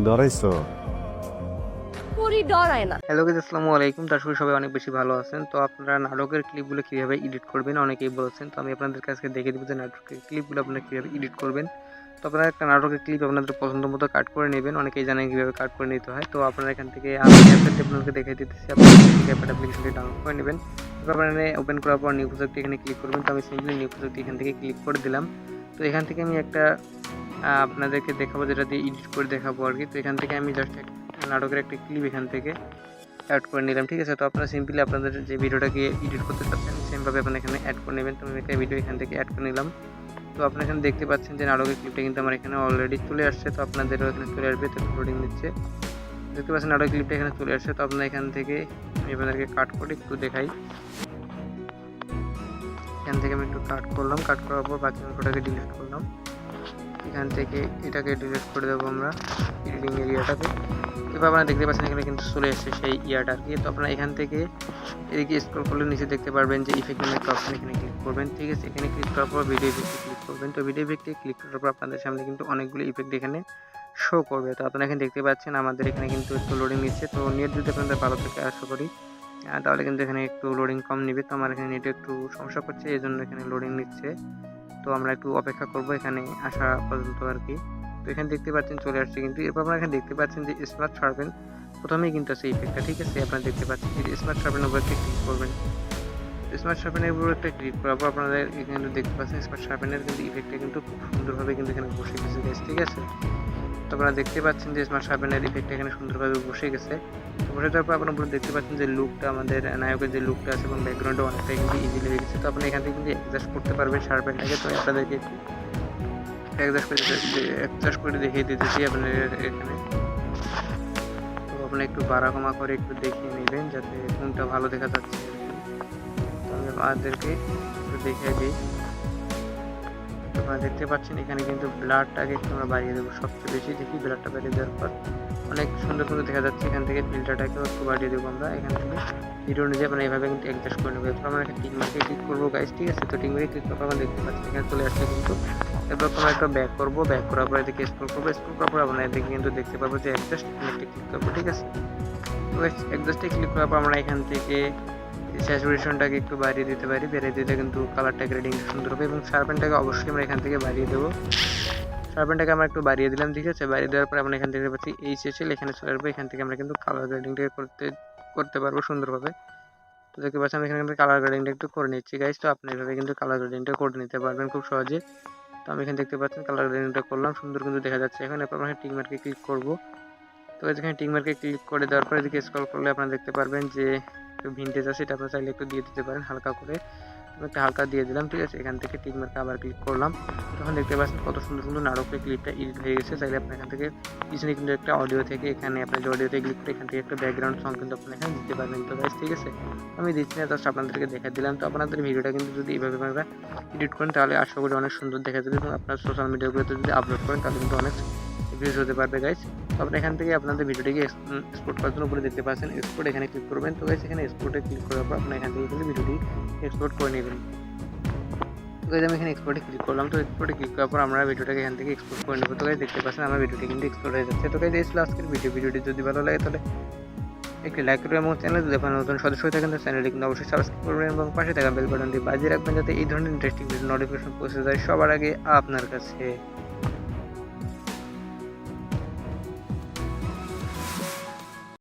ডরাইছো? ডরায় না। Hello guys, আসসালামু আলাইকুম। তার সঙ্গে সবাই অনেক বেশি ভালো আছেন। তো আপনারা নাটকের ক্লিপগুলো কীভাবে এডিট করবেন অনেকেই বলছেন। তো আমি আপনাদের কাছে দেখিয়ে দেবো যে নাটকের ক্লিপগুলো আপনারা কীভাবে এডিট করবেন। তো আপনারা একটা নাটকের ক্লিপ আপনাদের পছন্দ মতো কাট করে নেবেন। অনেকেই জানেন কীভাবে কাট করে নিতে হয়। তো আপনারা এখান থেকে আমি অ্যাপটি আপনাদেরকে দেখিয়ে দিতেছি। আপনারা অ্যাপ্লিকেশনটি ডাউনলোড করে নেবেন। তারপর আপনারা ওপেন করার পর নিউ প্রজেক্ট এখানে ক্লিক করবেন। তো আমি সিম্পলি নিউ প্রজেক্ট এখান থেকে ক্লিক করে দিলাম। তো এখান থেকে আমি একটা আপনাদেরকে দেখাবো, যেটা দিয়ে এডিট করে দেখাবো আর কি। তো এখান থেকে আমি জাস্ট নাটকের একটা ক্লিপ এখান থেকে অ্যাড করে নিলাম, ঠিক আছে। তো আপনারা সিম্পলি আপনাদের যে ভিডিওটাকে এডিট করতে চাচ্ছেন সেমভাবে আপনারা এখানে অ্যাড করে নেবেন। তো আমি একটা ভিডিও এখান থেকে অ্যাড করে নিলাম। তো আপনারা এখানে দেখতে পাচ্ছেন যে নাটকের ক্লিপটা কিন্তু আমার এখানে অলরেডি চলে আসছে। তো আপনাদেরও এখানে চলে আসবে, তো লোডিং নিচ্ছে। দেখতে পাচ্ছেন নাটকের ক্লিপটা এখানে চলে আসছে। তো আপনারা এখান থেকে আমি আপনাদেরকে কাট করে একটু দেখাই। এখান থেকে আমি একটু কাট করলাম, কাট করার পর বাকি অংশটাকে ডিলিট করলাম। এখান থেকে এটাকে ডিলিট করে দেবো আমরা এডিটিং এরিয়াটাকে। এবার আপনারা দেখতে পাচ্ছেন এখানে কিন্তু চলে এসেছে সেই ইয়াটা আর কি। তো আপনারা এখান থেকে এদিকে স্ক্রল করলে নিচে দেখতে পারবেন যে ইফেক্ট নামে একটা অপশন, এখানে ক্লিক করবেন, ঠিক আছে। এখানে ক্লিক করার পর ভিডিও ইফেক্টে ক্লিক করবেন। তো ভিডিও ইফেক্টে ক্লিক করার পর আপনাদের সামনে কিন্তু অনেকগুলো ইফেক্ট এখানে শো করবে। তো আপনারা এখানে দেখতে পাচ্ছেন আমাদের এখানে কিন্তু একটু লোডিং নিচ্ছে। তো নেট যদি আপনাদের ভালো থাকে আশা করি, তাহলে কিন্তু এখানে একটু লোডিং কম নেবে। তো আমার এখানে নেটে একটু সমস্যা করছে, এই জন্য এখানে লোডিং নিচ্ছে। তো আমরা একটু অপেক্ষা করব এখানে আসা পর্যন্ত আর কি। তো এখানে দেখতে পাচ্ছেন চলে আসছে কিন্তু। এরপর আপনারা এখানে দেখতে পাচ্ছেন যে স্মার্ট শার্পেন প্রথমেই কিন্তু আছে ইফেক্টটা, ঠিক আছে। আপনারা দেখতে পাচ্ছেন যে স্মার্ট শার্পেনের উপর একটা ক্লিক করবেন। স্মার্ট শার্পেনের উপর একটা ক্লিক করার পর আপনাদের এখানে দেখতে পাচ্ছেন স্মার্ট শার্পেনের কিন্তু ইফেক্টটা কিন্তু খুব সুন্দরভাবে কিন্তু এখানে বসে গেছে, ঠিক আছে। তো আপনারা দেখতে পাচ্ছেন যে স্মার্ট শার্পেনের ইফেক্টটা এখানে সুন্দরভাবে বসে গেছে। তো বসে যাওয়ার পর আপনারা দেখতে পাচ্ছেন যে লুকটা, আমাদের নায়কের যে লুকটা আছে এবং ব্যাকগ্রাউন্ডটা অনেকটাই কিন্তু ইজিলি হয়ে গেছে। তো আপনি এখান থেকে কিন্তু অ্যাডজাস্ট করতে পারবেন শার্পেনটাকে। তো আপনাদেরকে একটু অ্যাডজাস্ট করে দেখিয়ে দিতেছি আপনাদের এখানে। তো আপনি একটু বাড়া কমা করে একটু দেখিয়ে নেবেন যাতে কোনটা ভালো দেখা যাচ্ছে। তো আমি আপনাদেরকে একটু দেখিয়ে দিই। আপনারা দেখতে পাচ্ছেন এখানে কিন্তু ব্লাডটাকে একটু আমরা বাড়িয়ে দেবো, সবচেয়ে বেশি দেখি ব্লাডটা বাড়িয়ে দেওয়ার পর অনেক সুন্দর সুন্দর দেখা যাচ্ছে। এখান থেকে ফিল্টারটাকেও একটু বাড়িয়ে দেবো আমরা। এখান থেকে ভিডিও অনুযায়ী আপনারা এইভাবে কিন্তু অ্যাডজাস্ট করে নেবো। এরপর আমরা একটা টিক মার্কে ক্লিক করবো গাইস, ঠিক আছে। তো টিক মার্কে ক্লিক করার পর দেখতে পাচ্ছেন এখানে চলে আসছে কিন্তু। এরপর আমরা একটা ব্যাক করবো, ব্যাক করার পর এদিকে স্ক্রল করবো, স্ক্রল করার পর আমরা এদিকে কিন্তু দেখতে পাবো যে অ্যাডজাস্ট একটা ক্লিক করবো, ঠিক আছে। তো অ্যাডজাস্টে ক্লিক করার পর আমরা এখান থেকে স্যাচুরেশনটাকে একটু বাড়িয়ে দিতে পারি। বেড়ে দিলে কিন্তু কালারটা গ্রেডিংটা সুন্দর হবে। এবং শার্পেনটাকে অবশ্যই আমরা এখান থেকে বাড়িয়ে দেবো। শার্পেনটাকে আমরা একটু বাড়িয়ে দিলাম, ঠিক আছে। বাড়িয়ে দেওয়ার পরে আমরা এখান থেকে পাচ্ছি HSL, এখানে চলে আসবো। এখান থেকে আমরা কিন্তু কালার গ্রেডিংটাকে করতে পারবো সুন্দরভাবে। তো দেখতে পাচ্ছি আমি এখানে কিন্তু কালার গ্রেডিংটা একটু করে নিচ্ছি গাইস। তো আপনি এভাবে কিন্তু কালার গ্রেডিংটা করে নিতে পারবেন খুব সহজে। তো আমি এখানে দেখতে পাচ্ছেন কালার গ্রেডিংটা করলাম, সুন্দর কিন্তু দেখা যাচ্ছে এখন। এরপর আমরা টিক মার্কে ক্লিক করবো। তো এখানে টিক মার্কে ক্লিক করে দেওয়ার পরে এদিকে স্ক্রল করলে আপনারা দেখতে পারবেন যে একটু ভিন্টেজ আছে, এটা আপনারা চাইলে একটু দিয়ে দিতে পারেন হালকা করে। আমি একটা হালকা দিয়ে দিলাম, ঠিক আছে। এখান থেকে টিক মার্কে আবার ক্লিক করলাম। তখন দেখতে পাচ্ছেন কত সুন্দর সুন্দর নাটকের ক্লিপটা এডিট হয়ে গেছে। চাইলে আপনি এখান থেকে পিছনে কিন্তু একটা অডিও থেকে এখানে আপনার যে অডিওতে ক্লিক করে এখান থেকে একটা ব্যাকগ্রাউন্ড সং কিন্তু আপনি এখানে দিতে পারবেন। তো গাইস, ঠিক আছে, আমি দিচ্ছি না, জাস্ট আপনাদেরকে দেখা দিলাম। তো আপনাদের ভিডিওটা কিন্তু যদি এইভাবে আপনারা এডিট করেন তাহলে আশা করি অনেক সুন্দর দেখা যাবে। এবং আপনার সোশ্যাল মিডিয়াগুলোতে যদি আপলোড করেন তাহলে কিন্তু অনেক ভিউজ হতে পারবে গাইস। তো আপনি এখান থেকে আপনাদের ভিডিওটিকে এক্সপোর্ট করার জন্য উপরে দেখতে পাচ্ছেন এক্সপোর্ট, এখানে ক্লিক করবেন। তো গাইস, এখানে এক্সপোর্টে ক্লিক করার পর আপনি এখান থেকে কিন্তু ভিডিওটি এক্সপোর্ট করে নেবেন। তো গাইস, আমি এখানে এক্সপোর্টে ক্লিক করলাম। তো এক্সপোর্টে ক্লিক করার পর আমরা ভিডিওটাকে এখান থেকে এক্সপোর্ট করে নেব। তো গাইস, দেখতে পাচ্ছেন আমার ভিডিওটি কিন্তু এক্সপোর্ট হয়ে যাচ্ছে। তো গাইস, এই ছিল আজকের ভিডিওটি যদি ভালো লাগে তাহলে একটি লাইক করবেন এবং চ্যানেল যদি আপনার নতুন সদস্য হয়ে থাকেন তো চ্যানেলটি কিন্তু অবশ্যই সাবস্ক্রাইব করবেন এবং পাশে থাকা বেল বাটনটি বাজিয়ে রাখবেন যাতে এই ধরনের ইন্টারেস্টিং ভিডিও নোটিফিকেশন পৌঁছে যায় সবার আগে আপনার কাছে।